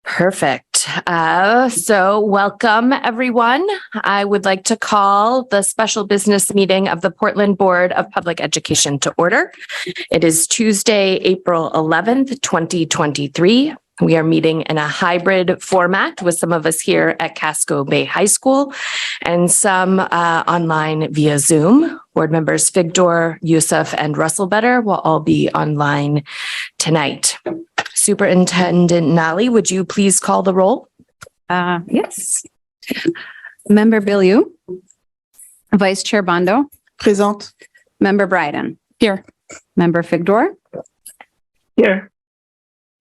Perfect. So welcome, everyone. I would like to call the special business meeting of the Portland Board of Public Education to order. It is Tuesday, April 11th, 2023. We are meeting in a hybrid format with some of us here at Casco Bay High School and some online via Zoom. Board members Figdor, Yusuf, and Russellbetter will all be online tonight. Superintendent Nally, would you please call the roll? Yes. Member Bilyeu. Vice Chair Bondo. Présente. Member Bryden. Here. Member Figdor. Here.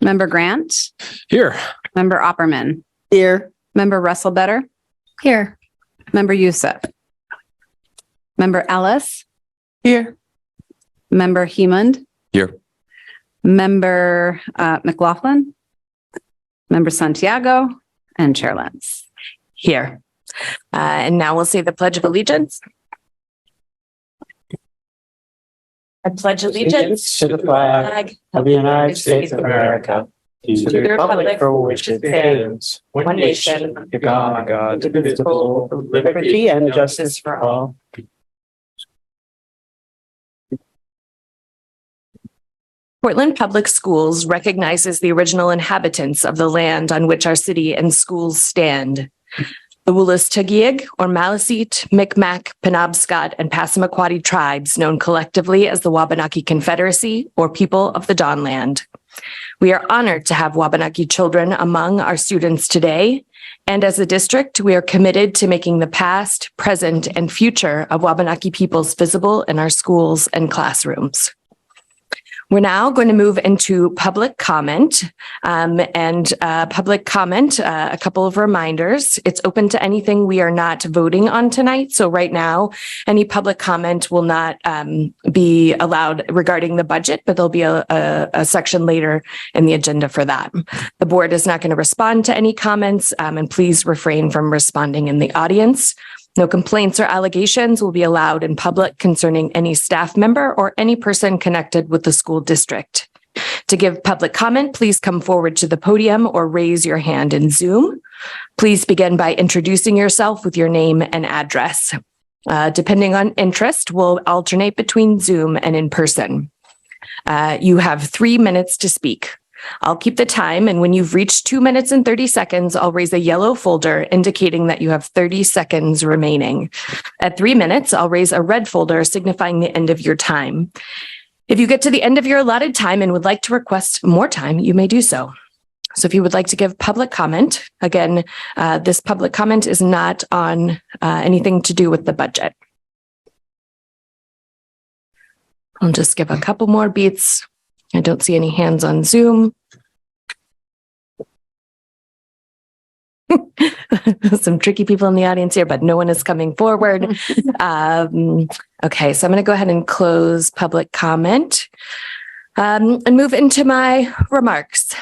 Member Grant. Here. Member Opperman. Here. Member Russellbetter. Here. Member Yusuf. Member Ellis. Here. Member Hemond. Here. Member McLaughlin. Member Santiago. And Chair Lentz. Here. And now we'll say the Pledge of Allegiance. I pledge allegiance to the flag of the United States of America, to the republic for which it stands, one nation, under God, indivisible, with liberty and justice for all. Portland Public Schools recognizes the original inhabitants of the land on which our city and schools stand. The Wolastoqiyik, or Maliseet, Micmac, Penobscot, and Passamaquoddy tribes, known collectively as the Wabanaki Confederacy, or People of the Dawnland. We are honored to have Wabanaki children among our students today, and as a district, we are committed to making the past, present, and future of Wabanaki peoples visible in our schools and classrooms. We're now going to move into public comment a couple of reminders. It's open to anything we are not voting on tonight. So right now, any public comment will not be allowed regarding the budget, but there'll be a section later in the agenda for that. The board is not going to respond to any comments, and please refrain from responding in the audience. No complaints or allegations will be allowed in public concerning any staff member or any person connected with the school district. To give public comment, please come forward to the podium or raise your hand in Zoom. Please begin by introducing yourself with your name and address. Depending on interest, we'll alternate between Zoom and in person. You have 3 minutes to speak. I'll keep the time, and when you've reached 2 minutes and 30 seconds, I'll raise a yellow folder indicating that you have 30 seconds remaining. At 3 minutes, I'll raise a red folder signifying the end of your time. If you get to the end of your allotted time and would like to request more time, you may do so. So if you would like to give public comment, again, this public comment is not on anything to do with the budget. I'll just give a couple more beats. I don't see any hands on Zoom. Some tricky people in the audience here, but no one is coming forward. Okay, so I'm going to go ahead and close public comment and move into my remarks.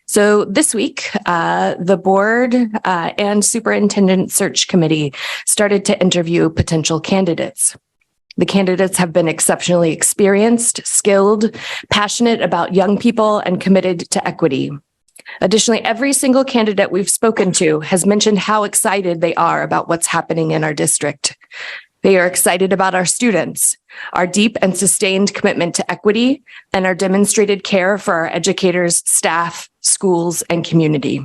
So this week, the board and superintendent search committee started to interview potential candidates. The candidates have been exceptionally experienced, skilled, passionate about young people, and committed to equity. Additionally, every single candidate we've spoken to has mentioned how excited they are about what's happening in our district. They are excited about our students, our deep and sustained commitment to equity, and our demonstrated care for our educators, staff, schools, and community.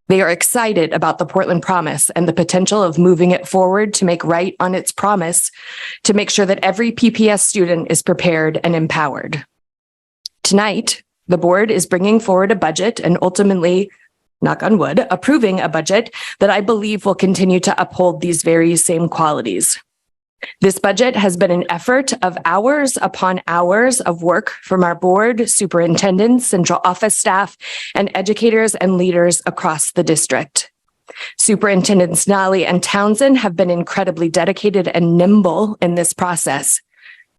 They are excited about the Portland Promise and the potential of moving it forward to make right on its promise to make sure that every PPS student is prepared and empowered. Tonight, the board is bringing forward a budget and ultimately, knock on wood, approving a budget that I believe will continue to uphold these very same qualities. This budget has been an effort of hours upon hours of work from our board, superintendents, central office staff, and educators and leaders across the district. Superintendents Nally and Townsend have been incredibly dedicated and nimble in this process,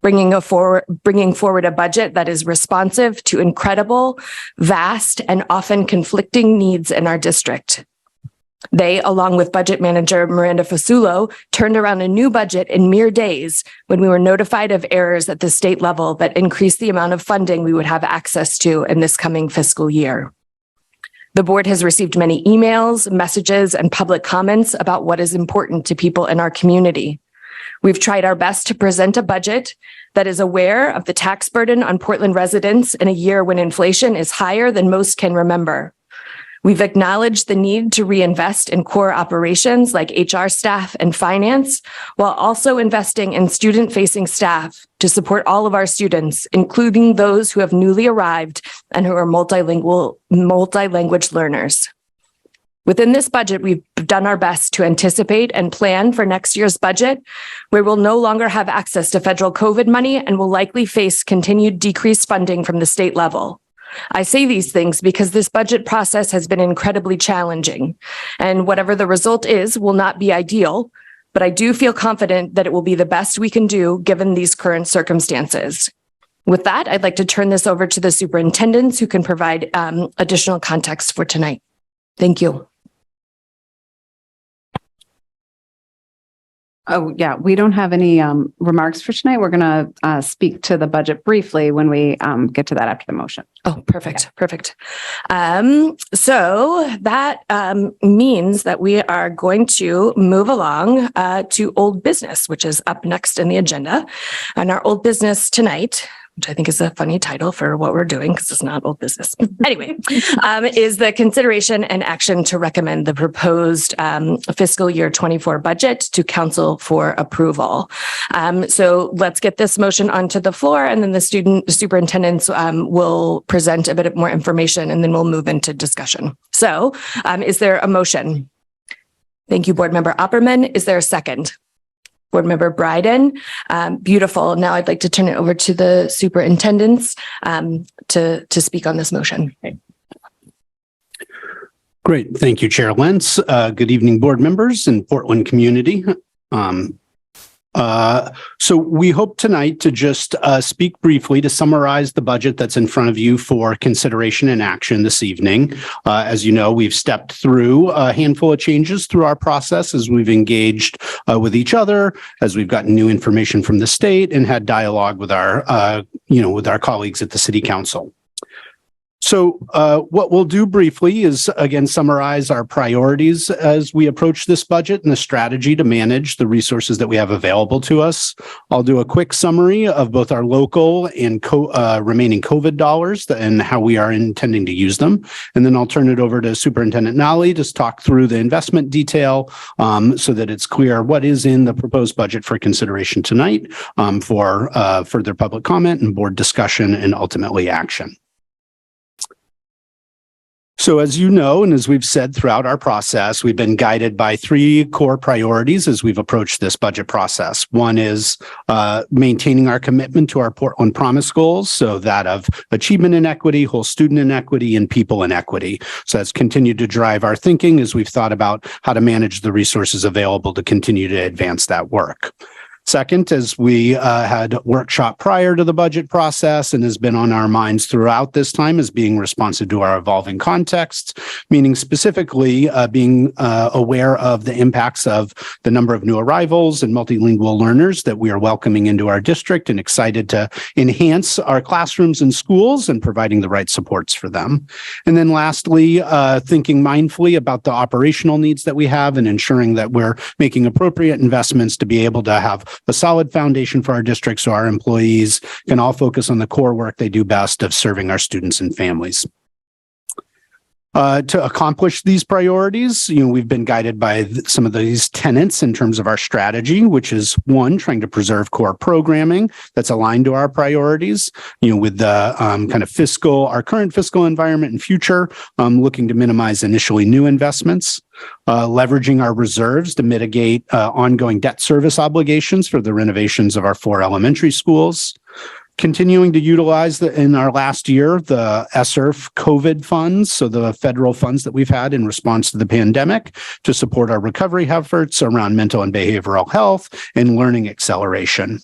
bringing forward a budget that is responsive to incredible, vast, and often conflicting needs in our district. They, along with budget manager Miranda Fasulo, turned around a new budget in mere days when we were notified of errors at the state level that increased the amount of funding we would have access to in this coming fiscal year. The board has received many emails, messages, and public comments about what is important to people in our community. We've tried our best to present a budget that is aware of the tax burden on Portland residents in a year when inflation is higher than most can remember. We've acknowledged the need to reinvest in core operations like HR staff and finance, while also investing in student-facing staff to support all of our students, including those who have newly arrived and who are multi-language learners. Within this budget, we've done our best to anticipate and plan for next year's budget, where we'll no longer have access to federal COVID money and will likely face continued decreased funding from the state level. I say these things because this budget process has been incredibly challenging, and whatever the result is will not be ideal, but I do feel confident that it will be the best we can do given these current circumstances. With that, I'd like to turn this over to the superintendents who can provide additional context for tonight. Thank you. Oh, yeah, we don't have any remarks for tonight. We're going to speak to the budget briefly when we get to that after the motion. Oh, perfect. Perfect. So that means that we are going to move along to old business, which is up next in the agenda. And our old business tonight, which I think is a funny title for what we're doing because it's not old business. Anyway, is the consideration and action to recommend the proposed fiscal year 24 budget to council for approval. So let's get this motion onto the floor, and then the superintendents will present a bit more information, and then we'll move into discussion. So is there a motion? Thank you, Board Member Opperman. Is there a second? Board Member Bryden. Beautiful. Now I'd like to turn it over to the superintendents to speak on this motion. Great. Thank you, Chair Lentz. Good evening, board members and Portland community. So we hope tonight to just speak briefly to summarize the budget that's in front of you for consideration and action this evening. As you know, we've stepped through a handful of changes through our process as we've engaged with each other, as we've gotten new information from the state and had dialogue with our, with our colleagues at the City Council. So what we'll do briefly is, again, summarize our priorities as we approach this budget and the strategy to manage the resources that we have available to us. I'll do a quick summary of both our local and remaining COVID dollars and how we are intending to use them. And then I'll turn it over to Superintendent Nally to talk through the investment detail so that it's clear what is in the proposed budget for consideration tonight for further public comment and board discussion and ultimately action. So as you know, and as we've said throughout our process, we've been guided by three core priorities as we've approached this budget process. One is maintaining our commitment to our Portland Promise goals, so that of achievement inequity, whole student inequity, and people inequity. So that's continued to drive our thinking as we've thought about how to manage the resources available to continue to advance that work. Second, as we had a workshop prior to the budget process and has been on our minds throughout this time, is being responsive to our evolving context, meaning specifically being aware of the impacts of the number of new arrivals and multilingual learners that we are welcoming into our district and excited to enhance our classrooms and schools and providing the right supports for them. And then lastly, thinking mindfully about the operational needs that we have and ensuring that we're making appropriate investments to be able to have a solid foundation for our district so our employees can all focus on the core work they do best of serving our students and families. To accomplish these priorities, we've been guided by some of these tenets in terms of our strategy, which is one, trying to preserve core programming that's aligned to our priorities, with the kind of our current fiscal environment and future, looking to minimize initially new investments. Leveraging our reserves to mitigate ongoing debt service obligations for the renovations of our 4 elementary schools. Continuing to utilize in our last year, the ESSER COVID funds, so the federal funds that we've had in response to the pandemic to support our recovery efforts around mental and behavioral health and learning acceleration.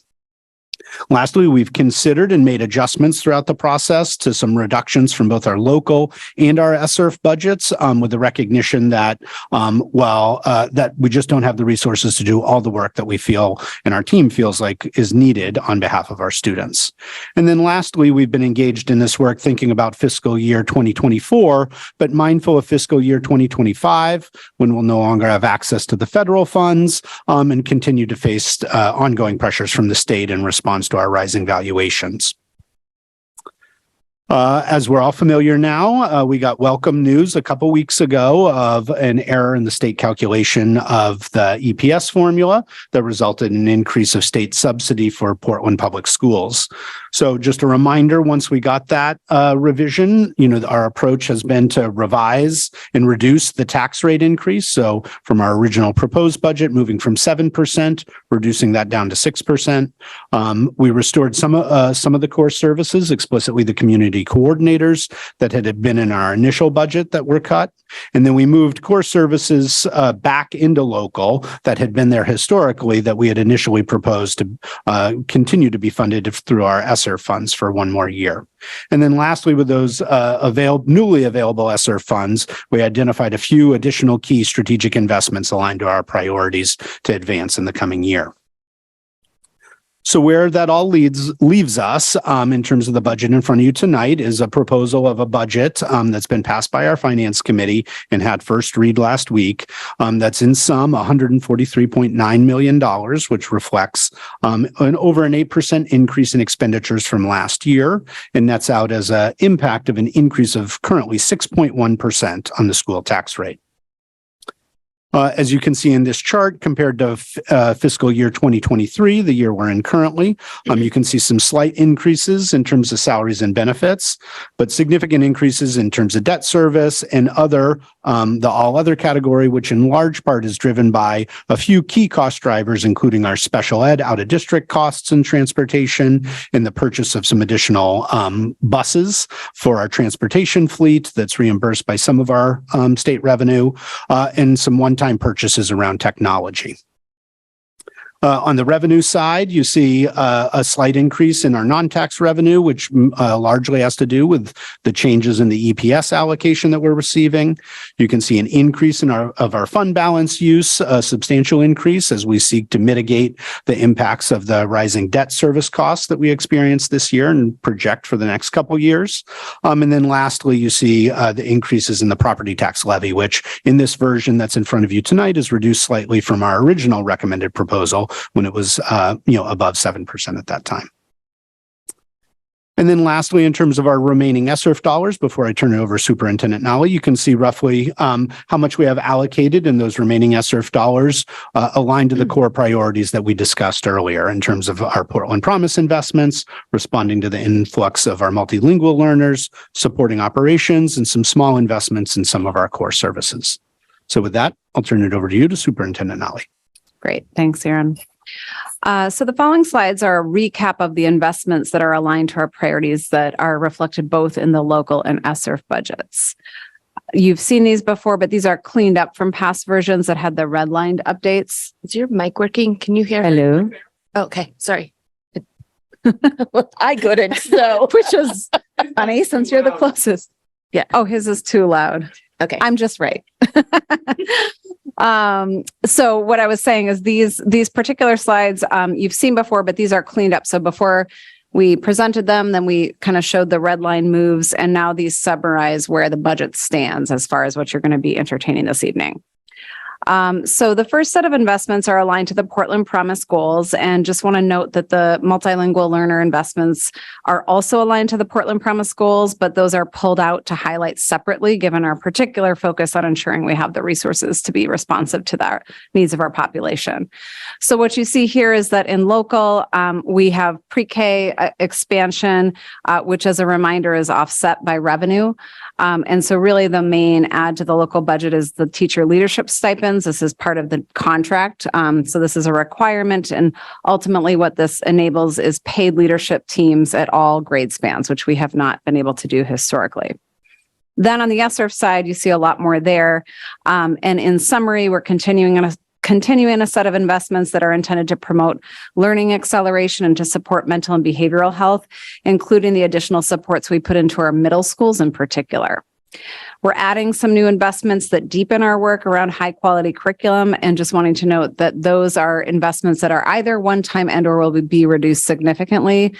Lastly, we've considered and made adjustments throughout the process to some reductions from both our local and our SRF budgets, with the recognition that that we just don't have the resources to do all the work that we feel and our team feels like is needed on behalf of our students. And then lastly, we've been engaged in this work thinking about fiscal year 2024, but mindful of fiscal year 2025, when we'll no longer have access to the federal funds, and continue to face ongoing pressures from the state in response to our rising valuations. As we're all familiar now, we got welcome news a couple weeks ago of an error in the state calculation of the EPS formula that resulted in an increase of state subsidy for Portland Public Schools. So just a reminder, once we got that revision, our approach has been to revise and reduce the tax rate increase. So from our original proposed budget, moving from 7%, reducing that down to 6%. We restored some of the core services, explicitly the community coordinators that had been in our initial budget that were cut. And then we moved core services back into local that had been there historically that we had initially proposed to continue to be funded through our ESSER funds for one more year. And then lastly, with those newly available ESSER funds, we identified a few additional key strategic investments aligned to our priorities to advance in the coming year. So where that all leaves us in terms of the budget in front of you tonight is a proposal of a budget that's been passed by our finance committee and had first read last week. That's in sum $143.9 million, which reflects over an 8% increase in expenditures from last year, and nets out as an impact of an increase of currently 6.1% on the school tax rate. As you can see in this chart, compared to fiscal year 2023, the year we're in currently, you can see some slight increases in terms of salaries and benefits, but significant increases in terms of debt service and the all other category, which in large part is driven by a few key cost drivers, including our special ed out of district costs and transportation, and the purchase of some additional buses for our transportation fleet that's reimbursed by some of our state revenue, and some one-time purchases around technology. On the revenue side, you see a slight increase in our non-tax revenue, which largely has to do with the changes in the EPS allocation that we're receiving. You can see an increase in our fund balance use, a substantial increase as we seek to mitigate the impacts of the rising debt service costs that we experienced this year and project for the next couple years. And then lastly, you see the increases in the property tax levy, which in this version that's in front of you tonight is reduced slightly from our original recommended proposal, when it was, above 7% at that time. And then lastly, in terms of our remaining ESSER dollars, before I turn it over to Superintendent Nally, you can see roughly how much we have allocated in those remaining ESSER dollars aligned to the core priorities that we discussed earlier in terms of our Portland Promise investments, responding to the influx of our multilingual learners, supporting operations, and some small investments in some of our core services. So with that, I'll turn it over to you, to Superintendent Nally. Great. Thanks, Aaron. So the following slides are a recap of the investments that are aligned to our priorities that are reflected both in the local and ESSER budgets. You've seen these before, but these are cleaned up from past versions that had the redlined updates. Is your mic working? Can you hear? Hello. Okay, sorry. I couldn't, so. Which is funny since you're the closest. Yeah. Oh, his is too loud. Okay. I'm just right. So what I was saying is these particular slides you've seen before, but these are cleaned up. So before we presented them, then we kind of showed the red line moves, and now these summarize where the budget stands as far as what you're going to be entertaining this evening. So the first set of investments are aligned to the Portland Promise goals, and just want to note that the multilingual learner investments are also aligned to the Portland Promise goals, but those are pulled out to highlight separately, given our particular focus on ensuring we have the resources to be responsive to the needs of our population. So what you see here is that in local, we have pre-K expansion, which as a reminder is offset by revenue. And so really the main add to the local budget is the teacher leadership stipends. This is part of the contract. So this is a requirement. And ultimately what this enables is paid leadership teams at all grade spans, which we have not been able to do historically. Then on the ESSER side, you see a lot more there. And in summary, we're continuing on a continuing a set of investments that are intended to promote learning acceleration and to support mental and behavioral health, including the additional supports we put into our middle schools in particular. We're adding some new investments that deepen our work around high quality curriculum, and just wanting to note that those are investments that are either one time and or will be reduced significantly,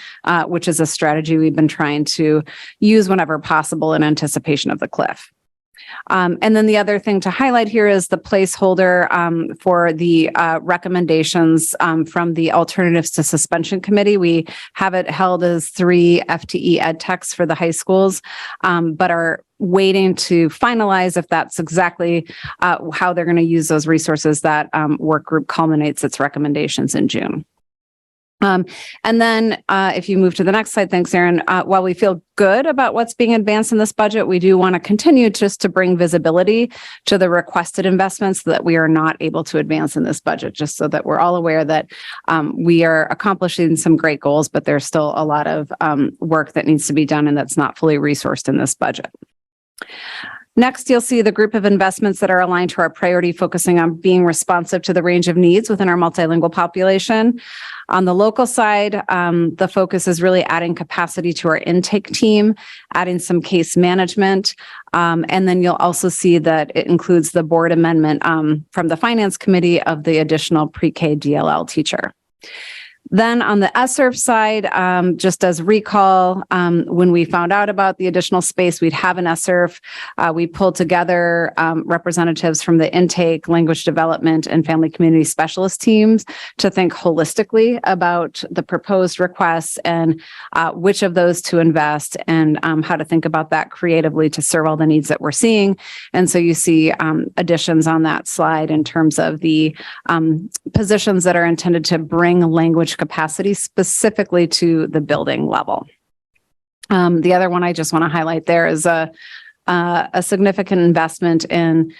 which is a strategy we've been trying to use whenever possible in anticipation of the cliff. And then the other thing to highlight here is the placeholder for the recommendations from the Alternatives to Suspension Committee. We have it held as 3 FTE ed techs for the high schools, but are waiting to finalize if that's exactly how they're going to use those resources. That work group culminates its recommendations in June. And then if you move to the next slide, thanks, Erin. While we feel good about what's being advanced in this budget, we do want to continue just to bring visibility to the requested investments that we are not able to advance in this budget, just so that we're all aware that we are accomplishing some great goals, but there's still a lot of work that needs to be done and that's not fully resourced in this budget. Next, you'll see the group of investments that are aligned to our priority, focusing on being responsive to the range of needs within our multilingual population. On the local side, the focus is really adding capacity to our intake team, adding some case management, and then you'll also see that it includes the board amendment from the Finance Committee of the additional pre-K DLL teacher. Then on the ESSERF side, just as recall, when we found out about the additional space we'd have in ESSERF, we pulled together representatives from the intake, language development, and family community specialist teams to think holistically about the proposed requests and which of those to invest and how to think about that creatively to serve all the needs that we're seeing. And so you see additions on that slide in terms of the positions that are intended to bring language capacity specifically to the building level. The other one I just want to highlight there is a significant investment in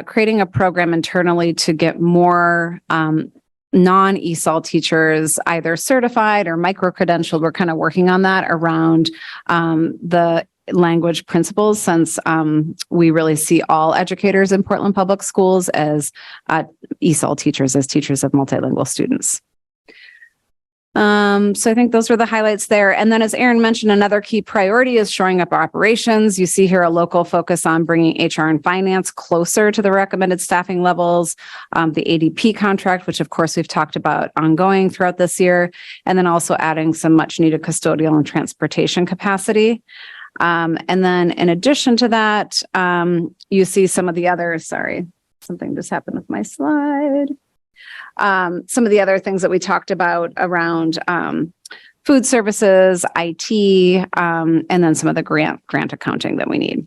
creating a program internally to get more non-ESOL teachers either certified or micro-credentialed. We're kind of working on that around the language principles, since we really see all educators in Portland Public Schools as ESOL teachers, as teachers of multilingual students. So I think those were the highlights there. And then as Erin mentioned, another key priority is shoring up our operations. You see here a local focus on bringing HR and finance closer to the recommended staffing levels, the ADP contract, which of course we've talked about ongoing throughout this year, and then also adding some much needed custodial and transportation capacity. And then in addition to that, you see some of the other, sorry, something just happened with my slide. Some of the other things that we talked about around food services, IT, and then some of the grant accounting that we need.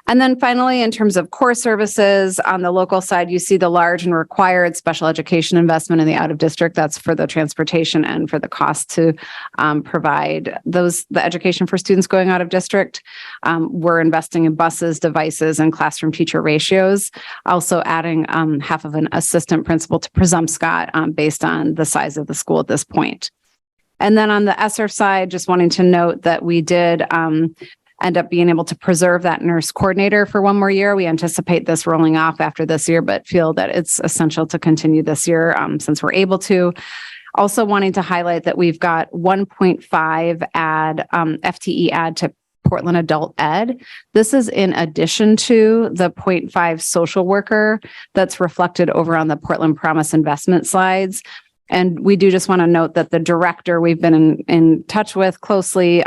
And then finally, in terms of core services, on the local side, you see the large and required special education investment in the out of district. That's for the transportation and for the cost to provide the education for students going out of district. We're investing in buses, devices, and classroom teacher ratios. Also adding half of an assistant principal to Presumpscot based on the size of the school at this point. And then on the ESSER side, just wanting to note that we did end up being able to preserve that nurse coordinator for one more year. We anticipate this rolling off after this year, but feel that it's essential to continue this year since we're able to. Also wanting to highlight that we've got 1.5 FTE add to Portland Adult Ed. This is in addition to the 0.5 social worker that's reflected over on the Portland Promise investment slides. And we do just want to note that the director we've been in touch with closely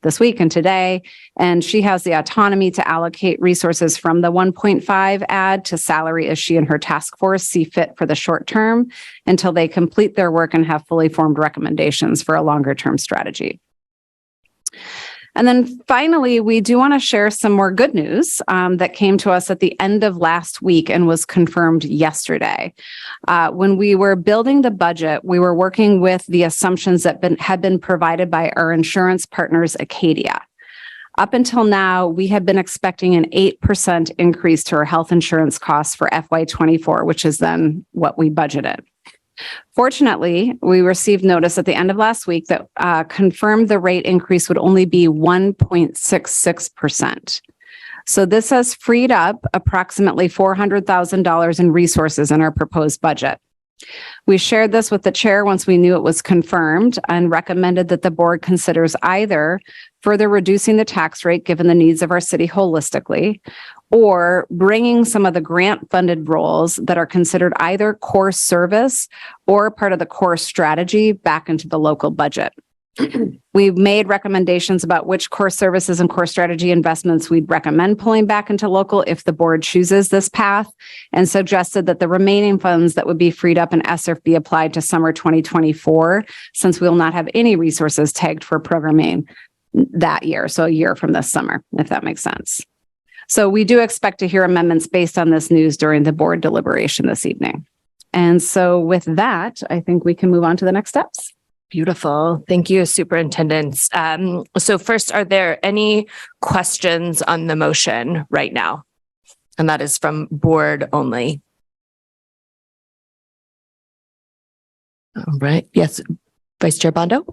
this week and today, and she has the autonomy to allocate resources from the 1.5 add to salary as she and her task force see fit for the short term until they complete their work and have fully formed recommendations for a longer term strategy. And then finally, we do want to share some more good news that came to us at the end of last week and was confirmed yesterday. When we were building the budget, we were working with the assumptions that had been provided by our insurance partners, Acadia. Up until now, we had been expecting an 8% increase to our health insurance costs for FY24, which is then what we budgeted. Fortunately, we received notice at the end of last week that confirmed the rate increase would only be 1.66%. So this has freed up approximately $400,000 in resources in our proposed budget. We shared this with the chair once we knew it was confirmed and recommended that the board considers either further reducing the tax rate given the needs of our city holistically, or bringing some of the grant-funded roles that are considered either core service or part of the core strategy back into the local budget. We've made recommendations about which core services and core strategy investments we'd recommend pulling back into local if the board chooses this path, and suggested that the remaining funds that would be freed up in ESSERF be applied to summer 2024, since we will not have any resources tagged for programming that year. So a year from this summer, if that makes sense. So we do expect to hear amendments based on this news during the board deliberation this evening. And so with that, I think we can move on to the next steps. Beautiful. Thank you, superintendents. So first, are there any questions on the motion right now? And that is from board only. All right. Yes, Vice Chair Bondo.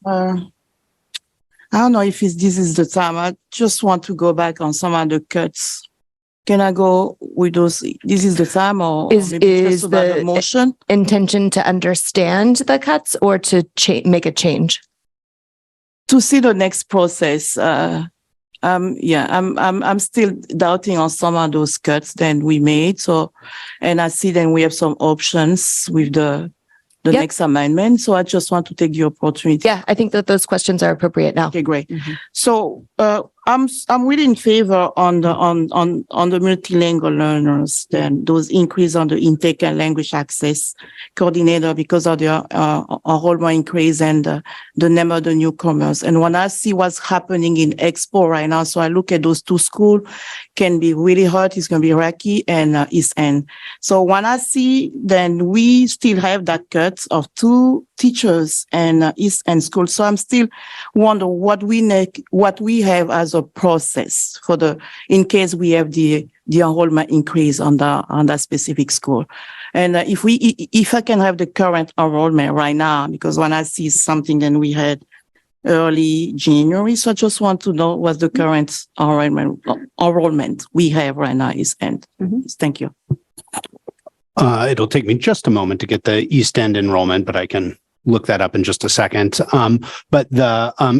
I don't know if this is the time. I just want to go back on some of the cuts. Can I go with those? This is the time, or maybe just about the motion? Intention to understand the cuts or to make a change? To see the next process. I'm still doubting on some of those cuts that we made. So, and I see then we have some options with the next amendment. So I just want to take the opportunity. Yeah, I think that those questions are appropriate now. Okay, great. So I'm really in favor on the multilingual learners, then those increase on the intake and language access coordinator because of the enrollment increase and the number of the newcomers. And when I see what's happening in Expo right now, so I look at those two schools, can be really hard. It's going to be Rocky and East End. So when I see, then we still have that cut of 2 teachers and East End school. So I'm still wonder what we have as a process for in case we have the enrollment increase on that specific school. And if I can have the current enrollment right now, because when I see something, then we had early January. So I just want to know what the current enrollment we have right now is. And thank you. It'll take me just a moment to get the East End enrollment, but I can look that up in just a second. But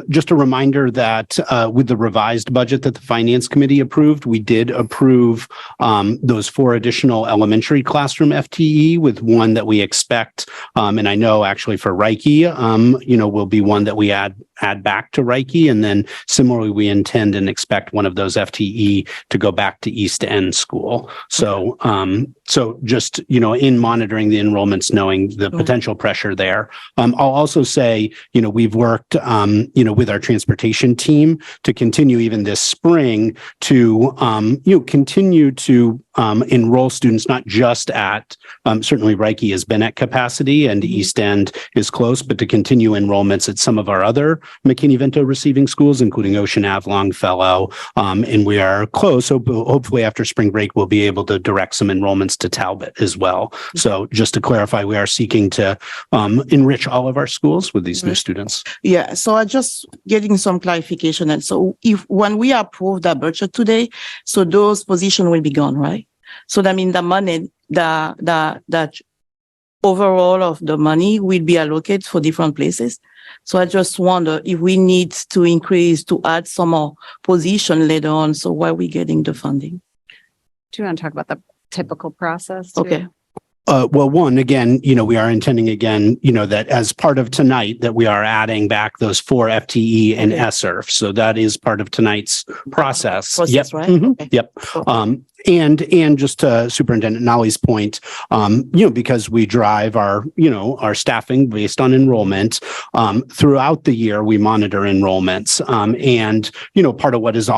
just a reminder that with the revised budget that the Finance Committee approved, we did approve those 4 additional elementary classroom FTE with one that we expect. And I know actually for Reiki, will be one that we add back to Reiki. And then similarly, we intend and expect one of those FTE to go back to East End School. So, just, in monitoring the enrollments, knowing the potential pressure there. I'll also say, we've worked, with our transportation team to continue even this spring to, continue to enroll students, not just at, certainly Reiki has been at capacity and East End is close, but to continue enrollments at some of our other McKinney-Vento receiving schools, including Ocean Ave, Longfellow. And we are close. So hopefully after spring break, we'll be able to direct some enrollments to Talbot as well. So just to clarify, we are seeking to enrich all of our schools with these new students. Yeah. So I just getting some clarification. And so when we approve that budget today, so those positions will be gone, right? So that means the money, that overall of the money will be allocated for different places. So I just wonder if we need to add some more position later on. So why are we getting the funding? Do you want to talk about the typical process too? Okay. Well, one, again, we are intending again, that as part of tonight that we are adding back those 4 FTE and ESSERF. So that is part of tonight's process. Yep. Right? Okay. Yep. And just to Superintendent Nolly's point, because we drive our staffing based on enrollment, throughout the year, we monitor enrollments. And part of what is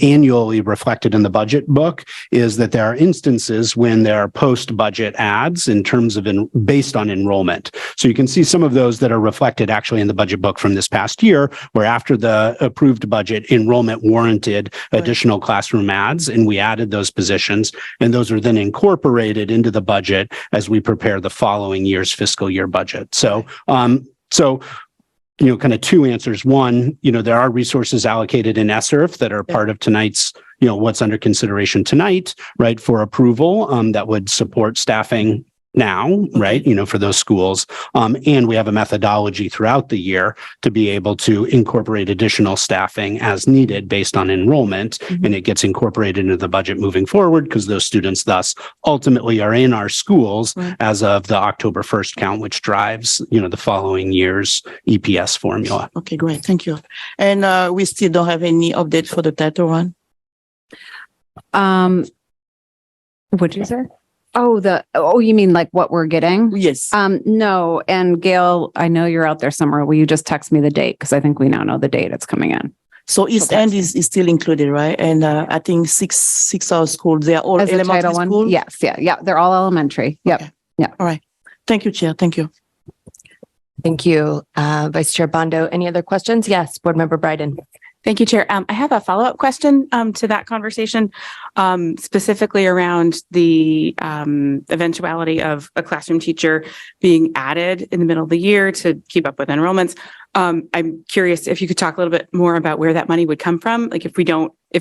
annually reflected in the budget book is that there are instances when there are post-budget adds in terms of based on enrollment. So you can see some of those that are reflected actually in the budget book from this past year, where after the approved budget, enrollment warranted additional classroom adds, and we added those positions. And those are then incorporated into the budget as we prepare the following year's fiscal year budget. So, kind of 2 answers. One, there are resources allocated in ESSERF that are part of tonight's, what's under consideration tonight, right, for approval, that would support staffing now, right, for those schools. And we have a methodology throughout the year to be able to incorporate additional staffing as needed based on enrollment. And it gets incorporated into the budget moving forward because those students thus ultimately are in our schools as of the October 1st count, which drives, the following year's EPS formula. Okay, great. Thank you. And we still don't have any update for the Title one? What'd you say? You mean like what we're getting? Yes. No. And Gail, I know you're out there somewhere. Will you just text me the date? Because I think we now know the date it's coming in. So East End is still included, right? And I think six our schools, they are all As a elementary Title school? One? Yes. Yeah. They're all elementary. Yep. Okay. Yeah. All right. Thank you, Chair. Thank you. Thank you, Vice Chair Bondo. Any other questions? Yes, Board Member Bryden. Thank you, Chair. I have a follow-up question to that conversation, specifically around the eventuality of a classroom teacher being added in the middle of the year to keep up with enrollments. I'm curious if you could talk a little bit more about where that money would come from. Like if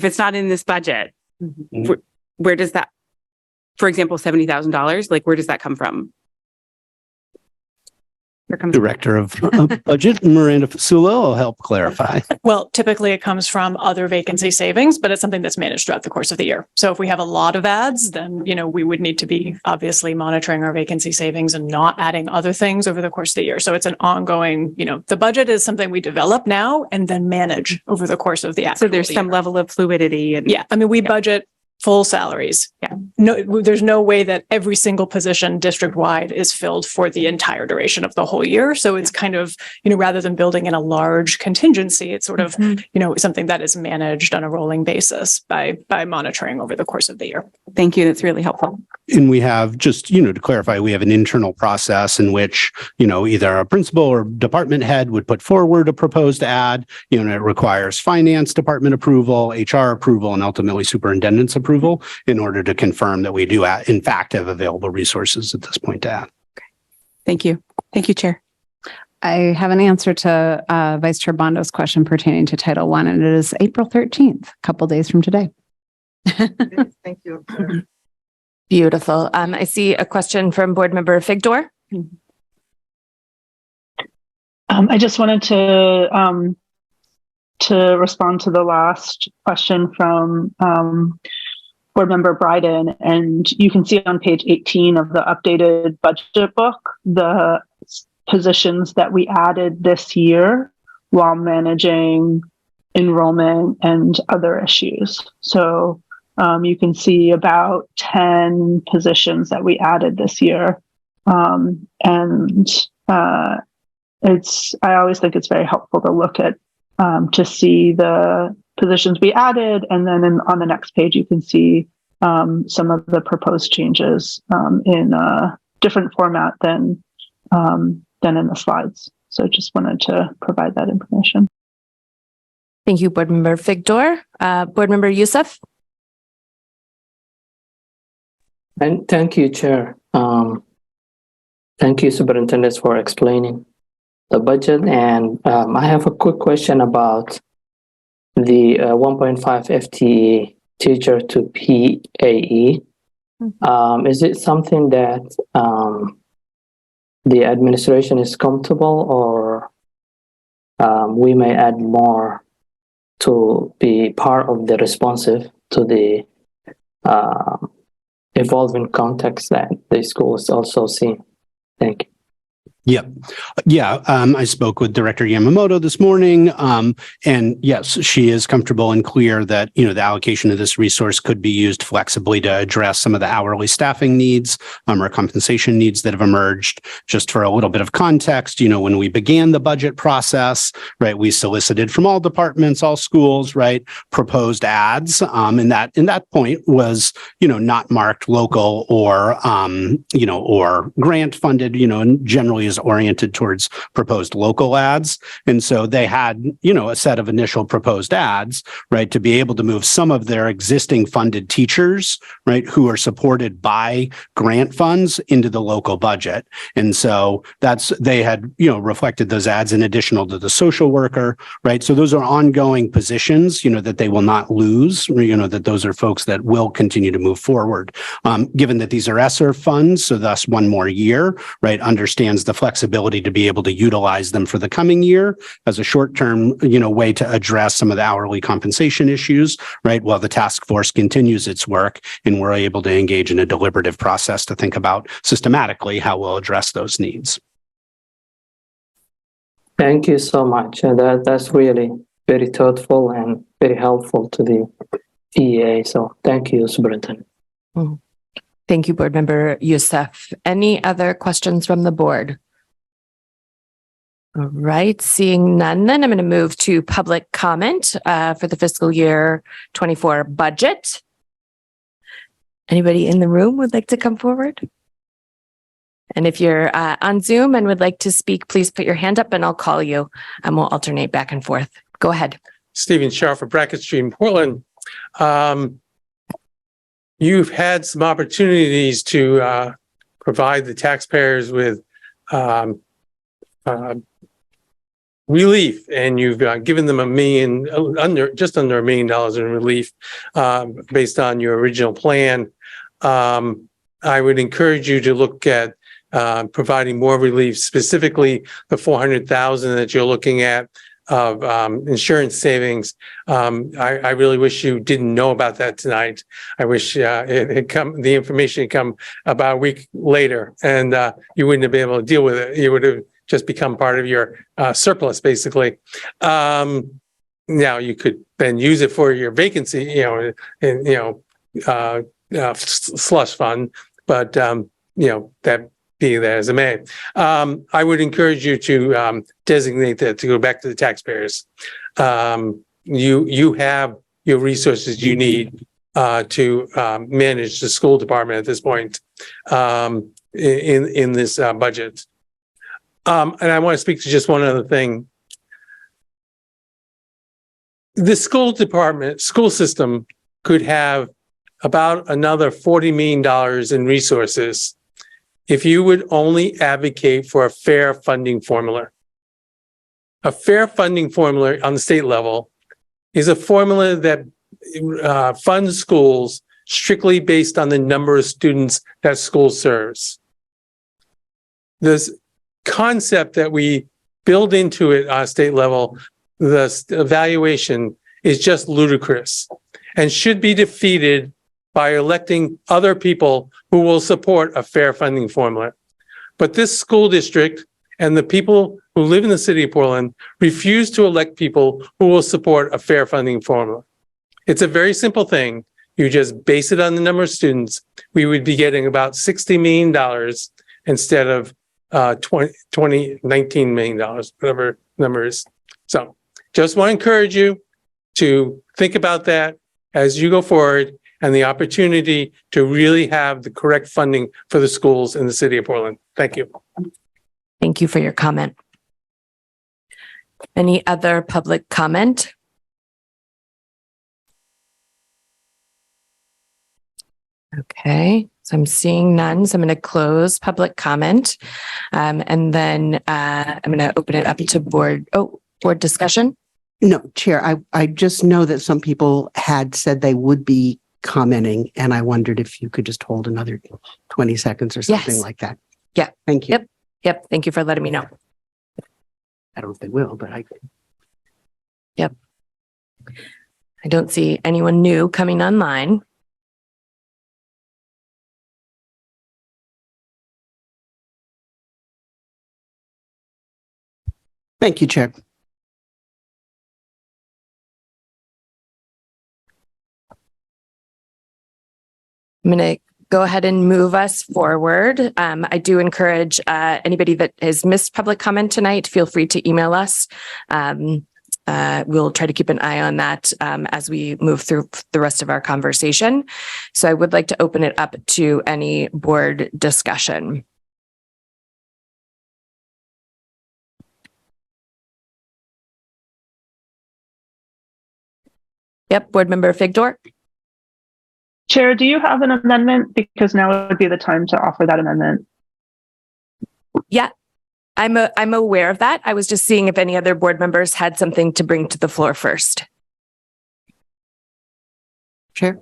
it's not in this budget, where does that, for example, $70,000, like where does that come from? Director of Budget, Miranda Fasula, will help clarify. Well, typically it comes from other vacancy savings, but it's something that's managed throughout the course of the year. So if we have a lot of ads, then, we would need to be obviously monitoring our vacancy savings and not adding other things over the course of the year. So it's an ongoing, the budget is something we develop now and then manage over the course of the actual So there's some level of fluidity. And yeah. I mean, we budget full salaries. Yeah. No, there's no way that every single position district-wide is filled for the entire duration of the whole year. So it's kind of, rather than building in a large contingency, it's sort of, something that is managed on a rolling basis by monitoring over the course of the year. Thank you. That's really helpful. And we have just, to clarify, we have an internal process in which, either a principal or department head would put forward a proposed ad, it requires finance department approval, HR approval, and ultimately superintendent's approval in order to confirm that we do, in fact, have available resources at this point to add. Thank you. Thank you, Chair. I have an answer to Vice Chair Bondo's question pertaining to Title I, and it is April 13th, a couple days from today. Thank you. Beautiful. I see a question from Board Member Figdor. I just wanted to respond to the last question from Board Member Bryden, and you can see on page 18 of the updated budget book the positions that we added this year while managing enrollment and other issues. So you can see about 10 positions that we added this year. I always think it's very helpful to look at to see the positions we added, and then on the next page you can see some of the proposed changes in a different format than in the slides. So just wanted to provide that information. Thank you, Board Member Figdor. Board Member Youssef. And thank you, Chair. Thank you, Superintendent, for explaining the budget. And I have a quick question about the 1.5 FTE teacher to PAE. Is it something that the administration is comfortable, or we may add more to be part of the responsive to the evolving context that the school is also seeing? Thank you. Yep. Yeah. I spoke with Director Yamamoto this morning. And yes, she is comfortable and clear that, the allocation of this resource could be used flexibly to address some of the hourly staffing needs or compensation needs that have emerged. Just for a little bit of context, when we began the budget process, right, we solicited from all departments, all schools, right, proposed ads. And that point was, not marked local or, or grant funded, and generally is oriented towards proposed local ads. And so they had, a set of initial proposed ads, right, to be able to move some of their existing funded teachers, right, who are supported by grant funds into the local budget. And so they had, reflected those ads in additional to the social worker, right? So those are ongoing positions, that they will not lose, that those are folks that will continue to move forward. Given that these are ESSER funds, so thus one more year, right, understands the flexibility to be able to utilize them for the coming year as a short-term, way to address some of the hourly compensation issues, right, while the task force continues its work and we're able to engage in a deliberative process to think about systematically how we'll address those needs. Thank you so much. That's really very thoughtful and very helpful to the PEA. So thank you, Superintendent. Thank you, Board Member Youssef. Any other questions from the board? All right, seeing none, then I'm going to move to public comment for the fiscal year 24 budget. Anybody in the room would like to come forward? And if you're on Zoom and would like to speak, please put your hand up and I'll call you and we'll alternate back and forth. Go ahead. Stephen Shaw for Brackett Street in Portland. You've had some opportunities to provide the taxpayers with relief, and you've given them just under $1 million in relief based on your original plan. I would encourage you to look at providing more relief, specifically the $400,000 that you're looking at of insurance savings. I really wish you didn't know about that tonight. I wish the information had come about a week later, and you wouldn't have been able to deal with it. You would have just become part of your surplus, basically. Now you could then use it for your vacancy, slush fund, but that be that as it may. I would encourage you to designate that to go back to the taxpayers. You have your resources you need to manage the school department at this point in this budget. And I want to speak to just one other thing. The school system could have about another $40 million in resources if you would only advocate for a fair funding formula. A fair funding formula on the state level is a formula that funds schools strictly based on the number of students that school serves. This concept that we build into it on a state level, the evaluation, is just ludicrous and should be defeated by electing other people who will support a fair funding formula. But this school district and the people who live in the city of Portland refuse to elect people who will support a fair funding formula. It's a very simple thing. You just base it on the number of students. We would be getting about $60 million instead of $19 million, whatever number is. So just want to encourage you to think about that as you go forward, and the opportunity to really have the correct funding for the schools in the city of Portland. Thank you. Thank you for your comment. Any other public comment? Okay, so I'm seeing none. So I'm going to close public comment. And then I'm going to open it up to board discussion. No, Chair, I just know that some people had said they would be commenting, and I wondered if you could just hold another 20 seconds or something like that. Yeah. Thank you. Yep. Thank you for letting me know. I don't know if they will, but Yep. I don't see anyone new coming online. Thank you, Chair. I'm going to go ahead and move us forward. I do encourage anybody that has missed public comment tonight, feel free to email us. We'll try to keep an eye on that as we move through the rest of our conversation. So I would like to open it up to any board discussion. Yep, Board Member Figdor. Chair, do you have an amendment? Because now would be the time to offer that amendment. Yeah, I'm aware of that. I was just seeing if any other board members had something to bring to the floor first. Chair,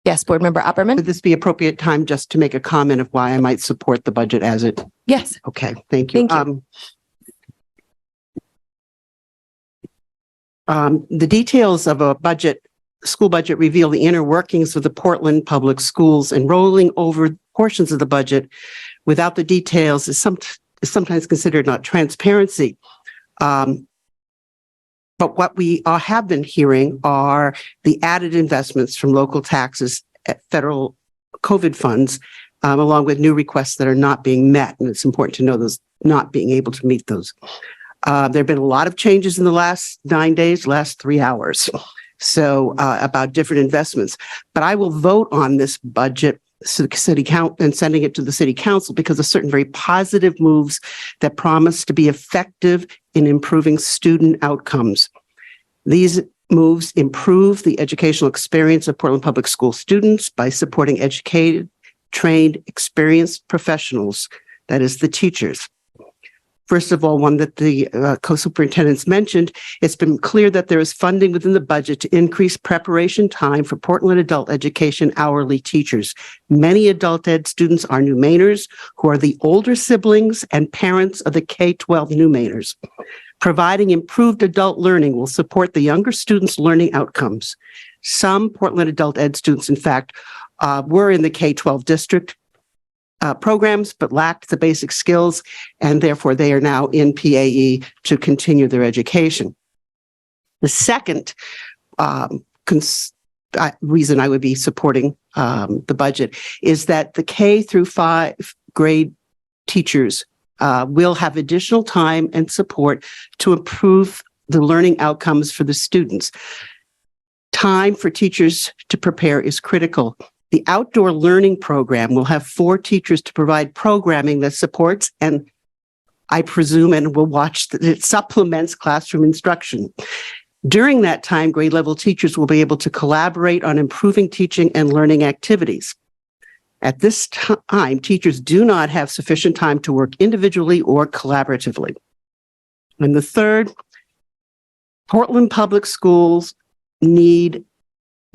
Yes, Board Member Opperman. would this be appropriate time just to make a comment of why I might support the budget as it? Yes. Okay, thank you. Thank you. The details of a school budget reveal the inner workings of the Portland Public Schools, and rolling over portions of the budget without the details is sometimes considered not transparency. But what we have been hearing are the added investments from local taxes at federal COVID funds, along with new requests that are not being met. And it's important to know those not being able to meet those. There have been a lot of changes in the last 9 days, last 3 hours. So about different investments, but I will vote on this budget city council and sending it to the city council because of certain very positive moves that promise to be effective in improving student outcomes. These moves improve the educational experience of Portland Public School students by supporting educated, trained, experienced professionals, that is the teachers. First of all, one that the co-superintendents mentioned, it's been clear that there is funding within the budget to increase preparation time for Portland adult education hourly teachers. Many adult ed students are new Mainers who are the older siblings and parents of the K-12 new Mainers. Providing improved adult learning will support the younger students' learning outcomes. Some Portland adult ed students, in fact, were in the K-12 district programs, but lacked the basic skills, and therefore they are now in PAE to continue their education. The second reason I would be supporting the budget is that the K through 5 grade teachers will have additional time and support to improve the learning outcomes for the students. Time for teachers to prepare is critical. The outdoor learning program will have 4 teachers to provide programming that supports, and I presume, and will watch that it supplements classroom instruction. During that time, grade level teachers will be able to collaborate on improving teaching and learning activities. At this time, teachers do not have sufficient time to work individually or collaboratively. And the third, Portland Public Schools need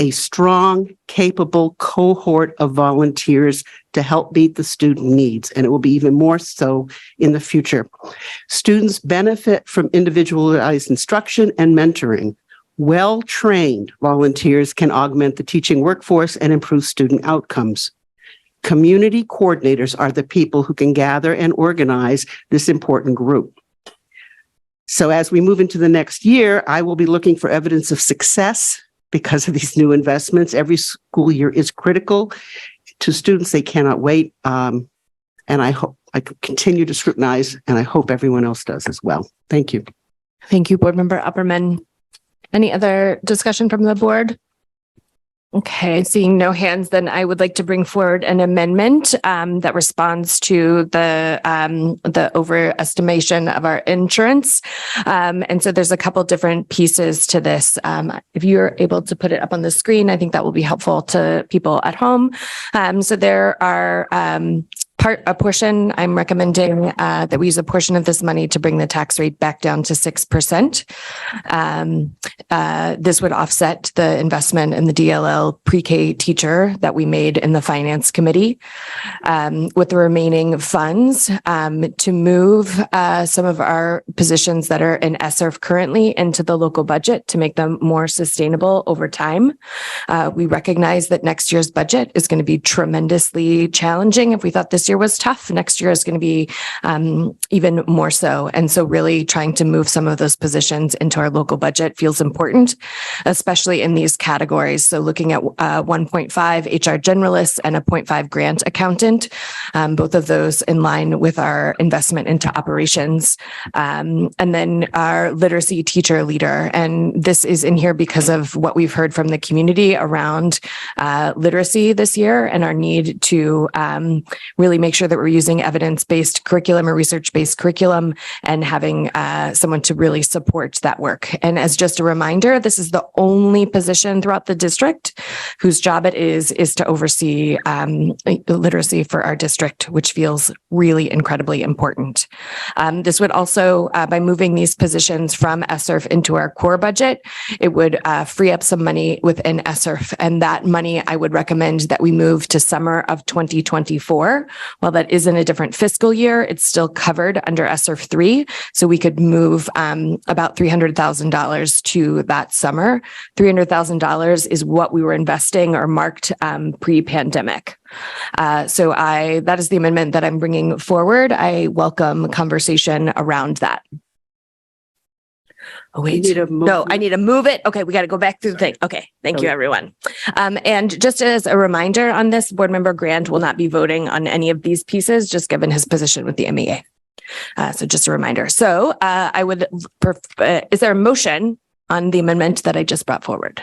a strong, capable cohort of volunteers to help meet the student needs, and it will be even more so in the future. Students benefit from individualized instruction and mentoring. Well-trained volunteers can augment the teaching workforce and improve student outcomes. Community coordinators are the people who can gather and organize this important group. So as we move into the next year, I will be looking for evidence of success because of these new investments. Every school year is critical to students. They cannot wait. And I hope I continue to scrutinize, and I hope everyone else does as well. Thank you. Thank you, Board Member Opperman. Any other discussion from the board? Okay, seeing no hands, then I would like to bring forward an amendment that responds to the overestimation of our insurance. And so there's a couple different pieces to this. If you're able to put it up on the screen, I think that will be helpful to people at home. So there are a portion, I'm recommending that we use a portion of this money to bring the tax rate back down to 6%. This would offset the investment in the DLL pre-K teacher that we made in the Finance Committee, with the remaining funds to move some of our positions that are in ESSERF currently into the local budget to make them more sustainable over time. We recognize that next year's budget is going to be tremendously challenging. If we thought this year was tough, next year is going to be even more so. And so really trying to move some of those positions into our local budget feels important, especially in these categories. So looking at 1.5 HR generalists and a 0.5 grant accountant, both of those in line with our investment into operations. And then our literacy teacher leader. And this is in here because of what we've heard from the community around literacy this year and our need to really make sure that we're using evidence-based curriculum or research-based curriculum and having someone to really support that work. And as just a reminder, this is the only position throughout the district whose job it is to oversee literacy for our district, which feels really incredibly important. This would also, by moving these positions from ESSERF into our core budget, it would free up some money within ESSERF. And that money, I would recommend that we move to summer of 2024. While that is in a different fiscal year, it's still covered under ESSERF 3. So we could move about $300,000 to that summer. $300,000 is what we were investing or marked pre-pandemic. So that is the amendment that I'm bringing forward. I welcome conversation around that. Oh, wait. No, I need to move it. Okay, we got to go back through the thing. Okay, thank you, everyone. And just as a reminder on this, Board Member Grant will not be voting on any of these pieces, just given his position with the MEA. So just a reminder. So I would, is there a motion on the amendment that I just brought forward?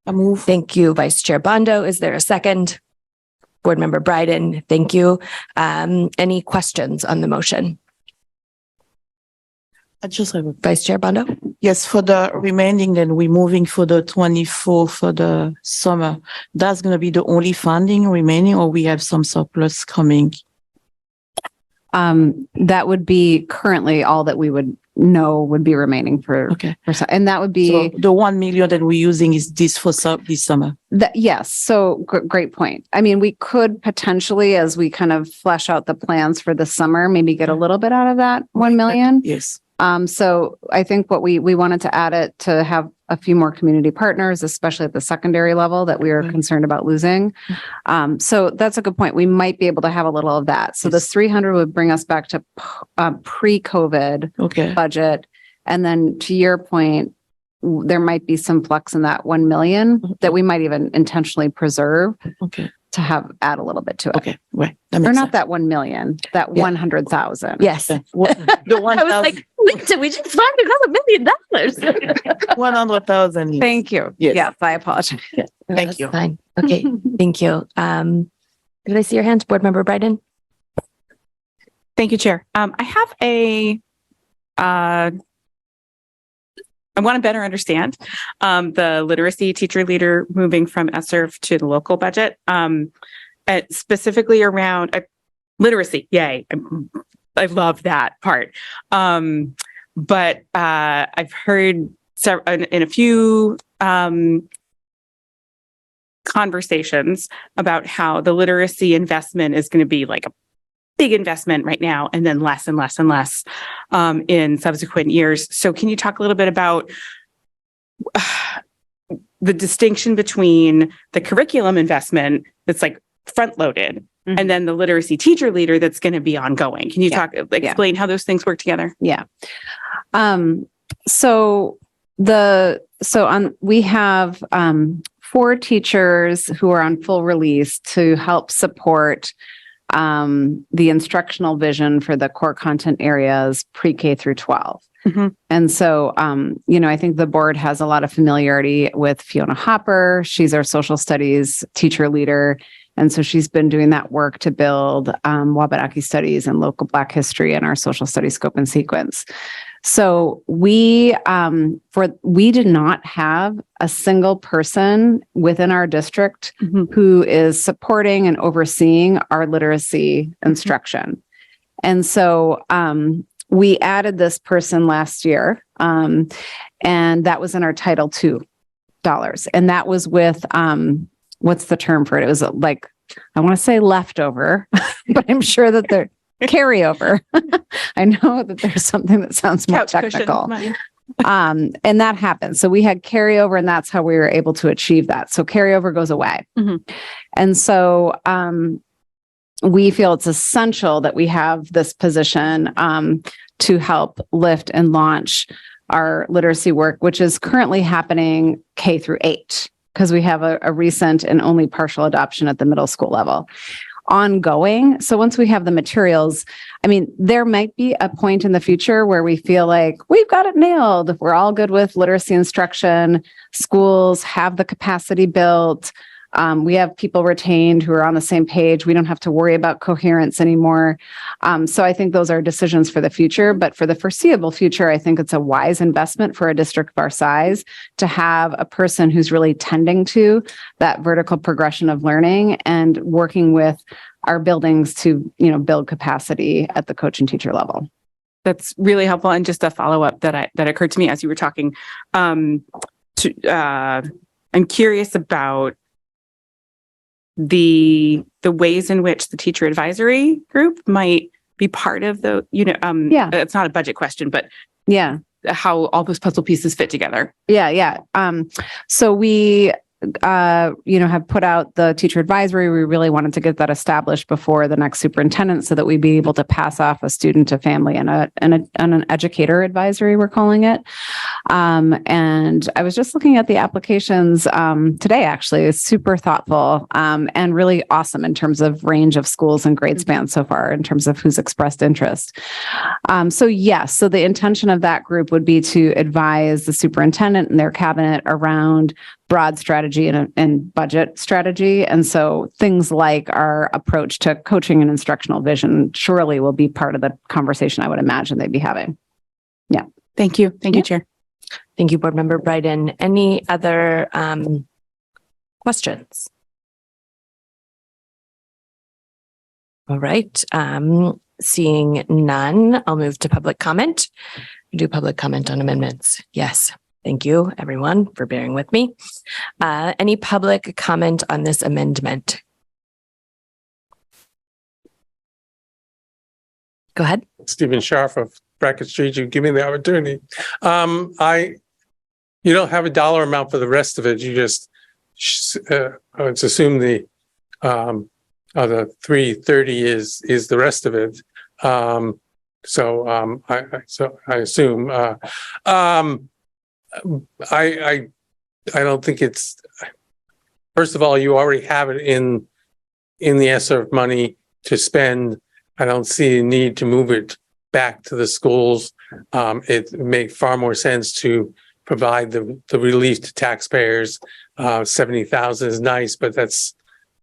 I move. Thank you, Vice Chair Bondo. Is there a second? Board Member Bryden, thank you. Any questions on the motion? I just have a Vice Chair Bondo? Yes, for the remaining, then we're moving for the 24 for the summer. That's going to be the only funding remaining, or we have some surplus coming? That would be currently all that we would know would be remaining for, Okay. and that would be So the 1 million that we're using is this for this summer. yes. So great point. I mean, we could potentially, as we kind of flesh out the plans for the summer, maybe get a little bit out of that 1 million. Yes. So I think what we wanted to add it to have a few more community partners, especially at the secondary level that we are concerned about losing. So that's a good point. We might be able to have a little of that. So this 300 would bring us back to pre-COVID budget. And then to your point, there might be some flex in that 1 million that we might even intentionally preserve to add a little bit to it. Okay. Right. Or not that 1 million, that 100,000. Yes. The 1,000. I was like, wait, did we just find another $1 million? 100,000. Thank you. Yes, I apologize. Thank you. Fine. Okay. Thank you. Did I see your hands, Board Member Bryden? Thank you, Chair. I have I want to better understand the literacy teacher leader moving from ESSERF to the local budget, specifically around literacy. Yay. I love that part. But I've heard in a few conversations about how the literacy investment is going to be like a big investment right now, and then less and less and less in subsequent years. So can you talk a little bit about the distinction between the curriculum investment that's like front loaded and then the literacy teacher leader that's going to be ongoing? Can you explain how those things work together? Yeah. We have 4 teachers who are on full release to help support the instructional vision for the core content areas pre-K through 12. And so, I think the board has a lot of familiarity with Fiona Hopper. She's our social studies teacher leader. And so she's been doing that work to build Wabanaki studies and local Black history in our social studies scope and sequence. So we did not have a single person within our district who is supporting and overseeing our literacy instruction. And so we added this person last year, and that was in our Title II dollars. And that was with, what's the term for it? It was like, I want to say leftover, but I'm sure that they're carryover. I know that there's something that sounds more technical. And that happened. So we had carryover, and that's how we were able to achieve that. So carryover goes away. And so we feel it's essential that we have this position to help lift and launch our literacy work, which is currently happening K through 8, because we have a recent and only partial adoption at the middle school level. Ongoing. So once we have the materials, I mean, there might be a point in the future where we feel like we've got it nailed. If we're all good with literacy instruction, schools have the capacity built, We have people retained who are on the same page. We don't have to worry about coherence anymore. So I think those are decisions for the future, but for the foreseeable future, I think it's a wise investment for a district of our size to have a person who's really tending to that vertical progression of learning and working with our buildings to, build capacity at the coach and teacher level. That's really helpful. And just a follow-up that occurred to me as you were talking. I'm curious about the ways in which the teacher advisory group might be part of the, it's not a budget question, but yeah, how all those puzzle pieces fit together. Yeah. So we, have put out the teacher advisory. We really wanted to get that established before the next superintendent so that we'd be able to pass off a student to family and an educator advisory, we're calling it. And I was just looking at the applications today, actually. It's super thoughtful and really awesome in terms of range of schools and grade span so far in terms of who's expressed interest. So the intention of that group would be to advise the superintendent and their cabinet around broad strategy and budget strategy. And so things like our approach to coaching and instructional vision surely will be part of the conversation I would imagine they'd be having. Yeah. Thank you. Thank you, Chair. Thank you, Board Member Bryden. Any other questions? All right. Seeing none, I'll move to public comment. Do public comment on amendments. Yes. Thank you, everyone, for bearing with me. Any public comment on this amendment? Go ahead. Stephen Scharf of Brackett Street, you give me the opportunity. You don't have a dollar amount for the rest of it. You just, let's assume the 330 is the rest of it. So I assume, I don't think it's, first of all, you already have it in the ESSER money to spend. I don't see a need to move it back to the schools. It makes far more sense to provide the relief to taxpayers. 70,000 is nice, but that's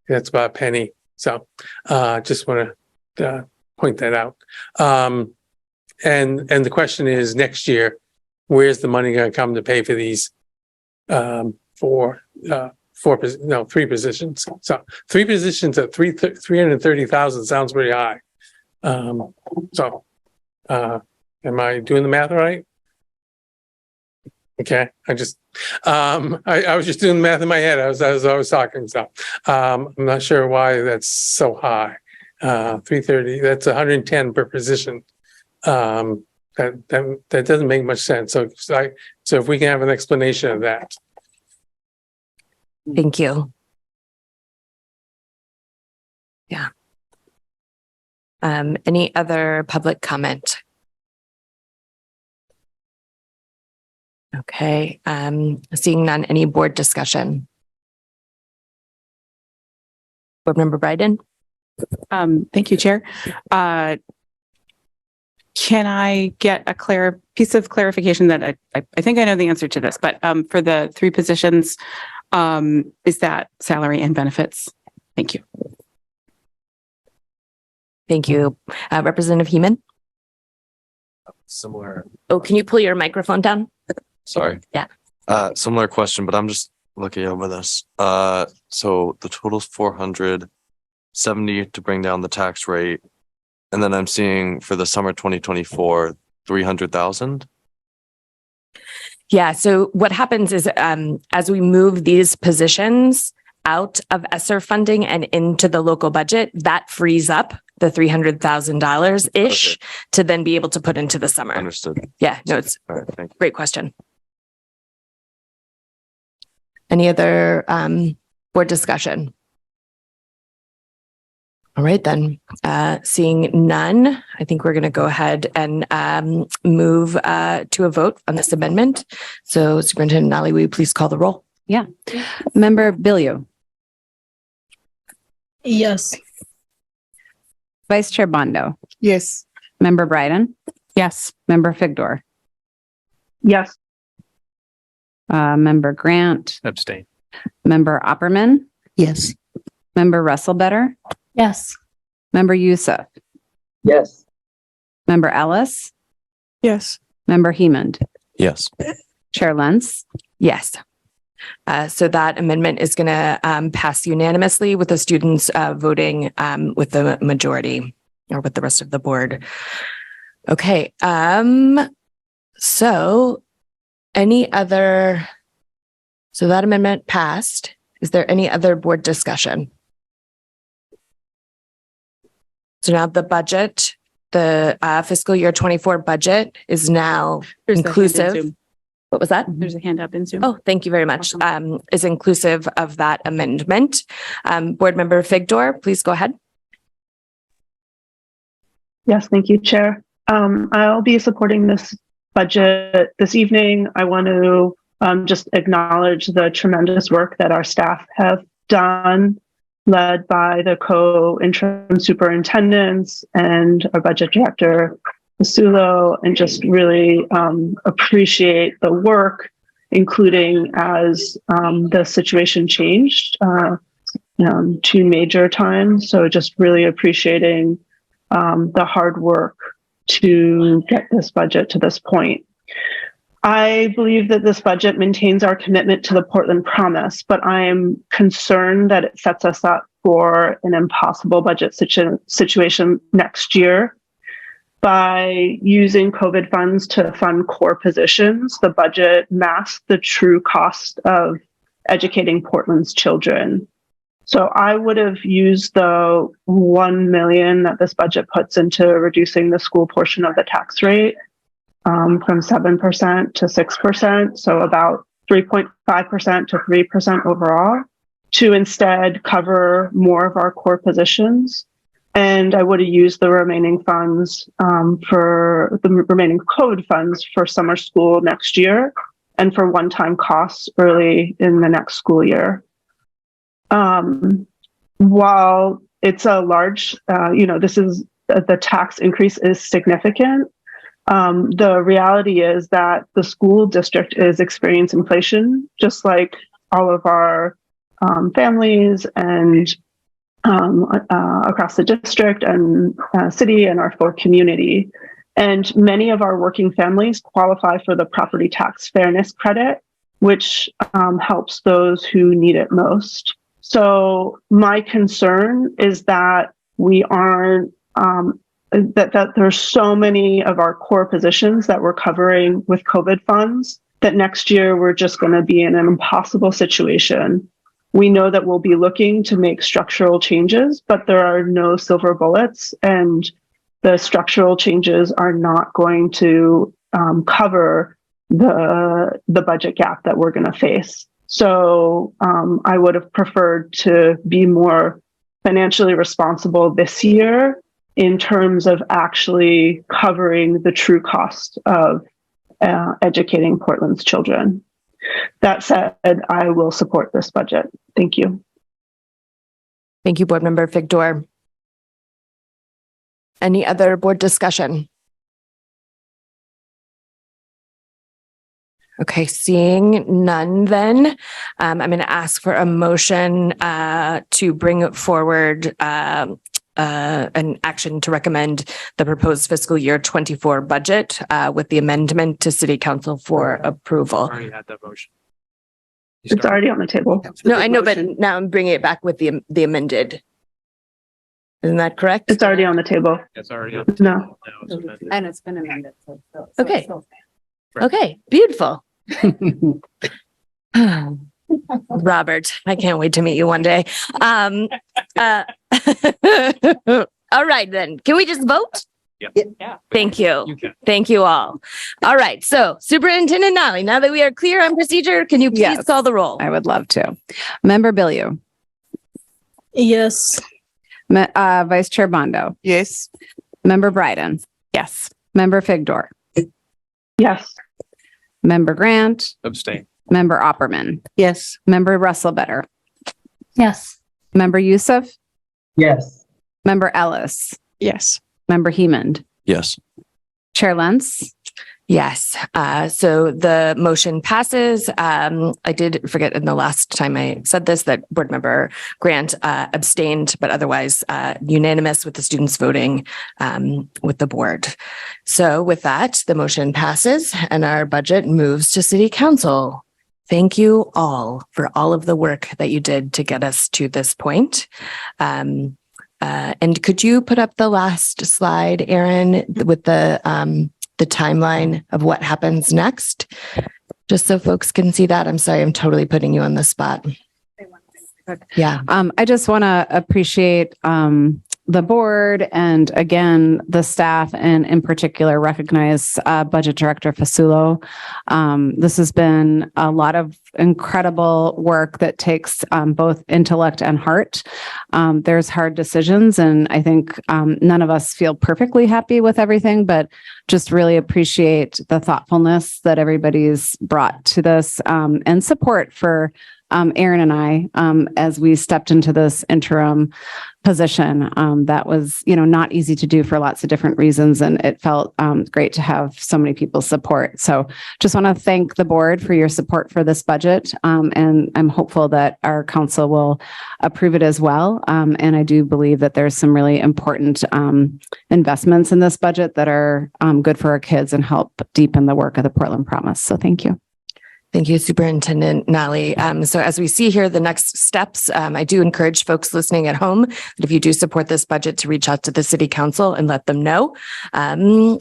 about a penny. So just want to point that out. And the question is, next year, where's the money going to come to pay for these three positions? So 3 positions at 330,000 sounds pretty high. Am I doing the math right? Okay, I was just doing the math in my head as I was talking. So I'm not sure why that's so high. 330, that's 110 per position. That doesn't make much sense. So if we can have an explanation of that. Thank you. Yeah. Any other public comment? Okay. Seeing none, any board discussion? Board Member Bryden? Thank you, Chair. Can I get a piece of clarification that I think I know the answer to this, but for the 3 positions, is that salary and benefits? Thank you. Thank you. Representative Heeman? Similar. Oh, can you pull your microphone down? Sorry. Yeah. Similar question, but I'm just looking over this. So the total is 470 to bring down the tax rate. And then I'm seeing for the summer 2024, 300,000. Yeah. So what happens is as we move these positions out of ESSER funding and into the local budget, that frees up the $300,000 ish to then be able to put into the summer. Understood. Yeah. No, it's All right, thank you. great question. Any other board discussion? All right, then. Seeing none, I think we're going to go ahead and move to a vote on this amendment. So Superintendent Nally, will you please call the roll? Yeah. Member Billiou. Yes. Vice Chair Bondo. Yes. Member Bryden. Yes. Member Figdor. Yes. Member Grant. Abstain. Member Opperman. Yes. Member Russellbetter, Yes. Member Youssef, Yes. Member Ellis, Yes. Member Hemond, Yes. Chair Lentz. Yes. So that amendment is going to pass unanimously with the students voting with the majority or with the rest of the board. Okay. So that amendment passed. Is there any other board discussion? So now the budget, the fiscal year 24 budget is now There's a hand in inclusive. Zoom. What was that? There's a hand up in Zoom. Oh, thank you very much. Is inclusive of that amendment. Board Member Figdor, please go ahead. Yes, thank you, Chair. I'll be supporting this budget this evening. I want to just acknowledge the tremendous work that our staff have done, led by the co-interim superintendents and our budget director, Masulo, and just really appreciate the work, including as the situation changed 2 major times. So just really appreciating the hard work to get this budget to this point. I believe that this budget maintains our commitment to the Portland Promise, but I am concerned that it sets us up for an impossible budget situation next year. By using COVID funds to fund core positions, the budget masks the true cost of educating Portland's children. So I would have used the $1 million that this budget puts into reducing the school portion of the tax rate from 7% to 6%, so about 3.5% to 3% overall, to instead cover more of our core positions. And I would have used the remaining funds for the remaining COVID funds for summer school next year and for one-time costs early in the next school year. While it's a large, this is the tax increase is significant. The reality is that the school district is experiencing inflation, just like all of our families and across the district and city and our full community. And many of our working families qualify for the property tax fairness credit, which helps those who need it most. So my concern is that we aren't, that there's so many of our core positions that we're covering with COVID funds that next year we're just going to be in an impossible situation. We know that we'll be looking to make structural changes, but there are no silver bullets, and the structural changes are not going to cover the budget gap that we're going to face. So I would have preferred to be more financially responsible this year in terms of actually covering the true cost of educating Portland's children. That said, I will support this budget. Thank you. Thank you, Board Member Figdor. Any other board discussion? Okay, seeing none then, I'm going to ask for a motion to bring forward an action to recommend the proposed fiscal year 24 budget with the amendment to City Council for approval. Already had that motion. It's already on the table. No, I know, but now I'm bringing it back with the amended. Isn't that correct? It's already on the table. It's already on. No. And it's been amended. Okay. Okay, beautiful. Robert, I can't wait to meet you one day. All right, then. Can we just vote? Yeah. Thank you. You can. Thank you all. All right. So Superintendent Nally, now that we are clear on procedure, can you please Yes. call the roll? I would love to. Member Billiou, Yes. Vice Chair Bondo, Yes. Member Bryden, Yes. Member Figdor, Yes. Member Grant, Abstain. Member Opperman, Yes. Member Russellbetter, Yes. Member Youssef, Yes. Member Ellis, Yes. Member Hemond, Yes. Chair Lentz, Yes. So the motion passes. I did forget in the last time I said this that board member Grant abstained, but otherwise unanimous with the students voting with the board. So with that, the motion passes and our budget moves to city council. Thank you all for all of the work that you did to get us to this point. And could you put up the last slide, Erin, with the timeline of what happens next, just so folks can see that? I'm sorry, I'm totally putting you on the spot. Yeah. I just want to appreciate the board and again, the staff, and in particular recognize Budget Director Fasulo. This has been a lot of incredible work that takes both intellect and heart. There's hard decisions, and I think none of us feel perfectly happy with everything, but just really appreciate the thoughtfulness that everybody's brought to this, and support for Erin and I, as we stepped into this interim position. That was, not easy to do for lots of different reasons. And it felt great to have so many people's support. So just want to thank the board for your support for this budget. And I'm hopeful that our council will approve it as well. And I do believe that there's some really important investments in this budget that are good for our kids and help deepen the work of the Portland Promise. So thank you. Thank you, Superintendent Nally. So as we see here, the next steps, I do encourage folks listening at home that if you do support this budget to reach out to the city council and let them know. And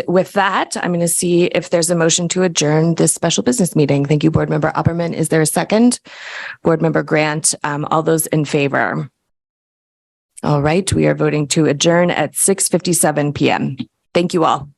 with that, I'm going to see if there's a motion to adjourn this special business meeting. Thank you, Board Member Opperman. Is there a second? Board Member Grant, all those in favor? All right, we are voting to adjourn at 6:57 p.m. Thank you all.